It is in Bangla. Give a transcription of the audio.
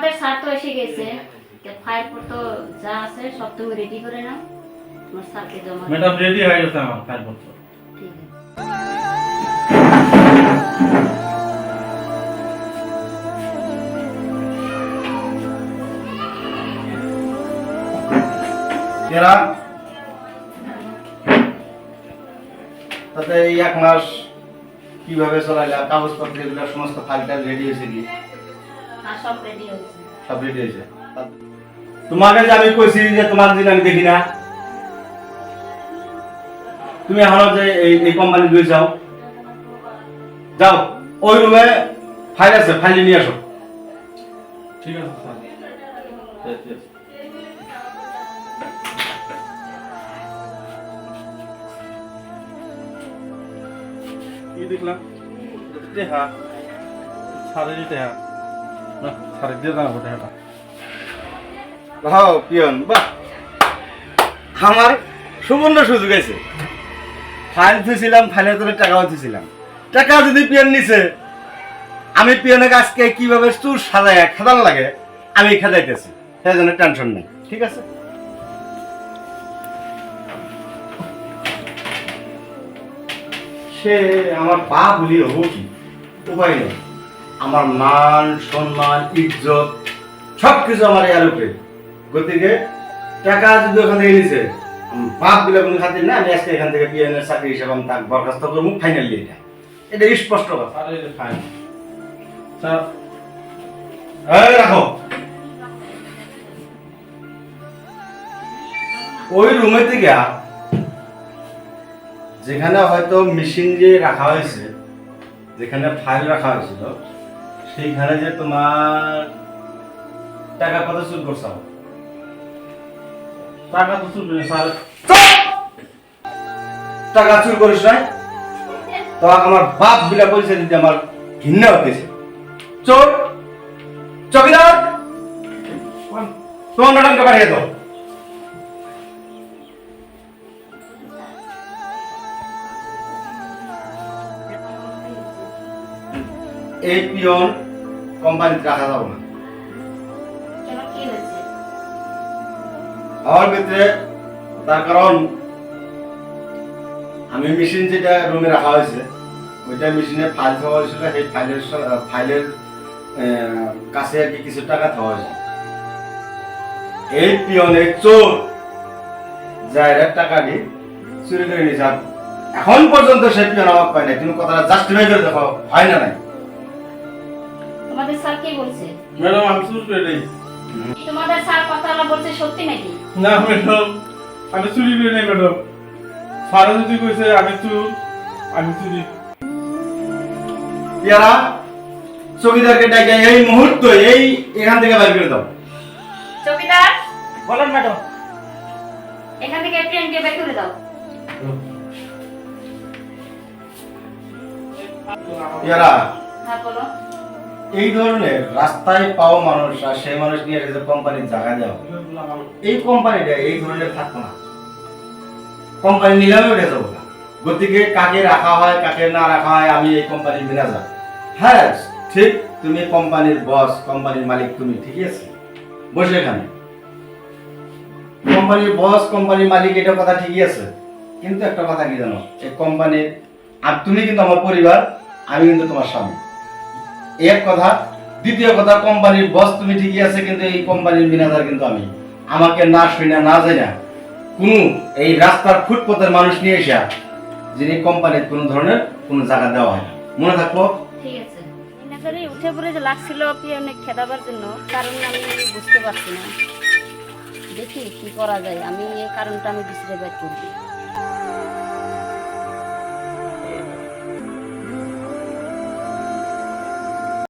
তোমাদের স্যার তো এসে গেছে, ফাইল পত্র যা আছে সব তুমি রেডি করে নাও, তোমার স্যারকে জমা ম্যাডাম রেডি হয়ে গেছে আমার ফাইলপত্র। ঠিক আছে। কেরা তাতে এই 1 মাস কিভাবে চলাইলা? কাগজপত্র এগুলো সমস্ত ফাইলটা রেডি হয়েছে কি? আর সব রেডি হয়েছে। সব রেডি হয়েছে। তোমাকে যে আমি কইছি যে তোমার দিন আমি দেখি না, তুমি এখন যে এই কোম্পানি দিয়ে যাও, যাও ওই রুমে ফাইল আছে, ফাইল নিয়ে আসো। ঠিক আছে স্যার। কি দেখলাম? হ্যাঁ সাড়ে দিতে হ্যাঁ না সাড়ে দিয়ে দাঁড়াবো টাকাটা। হ্যাঁ পিয়ন, বাহ, আমার সুবর্ণ সুযোগ আছে। ফাইল দিয়েছিলাম, ফাইলের তোর টাকাও দিয়েছিলাম। টাকা যদি পিয়ন নিছে, আমি পিয়নের কাজকে কিভাবে চুর সাজায় খাদান লাগে আমি খাদাইতেছি, সেই জন্য টেনশন নেই। ঠিক আছে, সে আমার পা বলি হবো কি, উপায় নেই। আমার মান সম্মান ইজ্জত সবকিছু আমার এর উপরে। গতিকে টাকা যদি ওখান থেকে নিছে, বাপ দিলে কোনো খাতির না, আমি আজকে এখান থেকে পিএনের চাকরি হিসাবে আমি তাকে বরখাস্ত করবো ফাইনালি। এটা স্পষ্ট কথা। স্যার এই যে ফাইল স্যার। এই রাখো। ওই রুমে থেকে যেখানে হয়তো মেশিন যে রাখা হয়েছে, যেখানে ফাইল রাখা হয়েছিল, সেইখানে যে তোমার টাকা কত চুর করছো? টাকা তো চুল স্যার। টাকা চুর করিস নাই তো আমার বাপ বিলা পয়সা দিতে আমার ঘৃণা হতেছে। চোর, চকিদার, তোমার ম্যাডামকে পাঠিয়ে দাও। এই পিয়ন কোম্পানিতে রাখা যাবে না। কেন, কি হয়েছে? আমার ভিতরে তার কারণ আমি মেশিন যেটা রুমে রাখা হয়েছে, ওইটা মেশিনে ফাইল থাকা হয়েছিল, সেই ফাইলের কাছে আর কি কিছু টাকা থাকা হয়েছে। এই পিয়নের চোর যাইরা টাকাটি চুরি করে নিয়েছে। এখন পর্যন্ত সেই পিয়ন অবাক পায় না। তুমি কথাটা জাস্টিফাই করে দেখো, হয় না নাই? তোমাদের স্যার কি বলছে? ম্যাডাম আমি চুল করে নেই। তোমাদের স্যার কথাটা বলছে সত্যি নাকি? না ম্যাডাম আমি চুরি করে নেই ম্যাডাম। স্যার যদি কইছে আমি চুর, আমি চুরি। ইয়ারা চৌকিদারকে ডাকে এই মুহূর্তে এখান থেকে বের করে দাও। চৌকিদার, বলেন ম্যাডাম। এখান থেকে প্রিয়নকে বের করে দাও। ইয়ারা হ্যাঁ বলো। এই ধরনের রাস্তায় পাওয়া মানুষ আর সেই মানুষ নিয়ে এসে কোম্পানির জায়গা দাও, এই কোম্পানিটা এই ধরনের থাকবো না। কোম্পানি নিলামে উঠে যাবো না। গতিকে কাকে রাখা হয় কাকে না রাখা হয় আমি এই কোম্পানির ম্যানেজার। হ্যাঁ ঠিক, তুমি কোম্পানির বস, কোম্পানির মালিক তুমি, ঠিকই আছে, বসে এখানে। কোম্পানির বস, কোম্পানির মালিক, এটা কথা ঠিকই আছে, কিন্তু একটা কথা কি জানো, এই কোম্পানির আর তুমি কিন্তু আমার পরিবার, আমি কিন্তু তোমার স্বামী, এক কথা। দ্বিতীয় কথা, কোম্পানির বস তুমি ঠিকই আছে, কিন্তু এই কোম্পানির ম্যানেজার কিন্তু আমি। আমাকে না শুনে না যাই না কোনো এই রাস্তার ফুটপথের মানুষ নিয়ে এসে যিনি কোম্পানির কোনো ধরনের কোনো জায়গা দেওয়া হয় না, মনে থাকবো। ঠিক আছে। ম্যানেজারে উঠে পড়ে যে লাগছিল পিয়নে খেদাবার জন্য, কারণ আমি বুঝতে পারছি না। দেখি কি করা যায়, আমি এই কারণটা আমি বিশ্লেষণ বের করবো।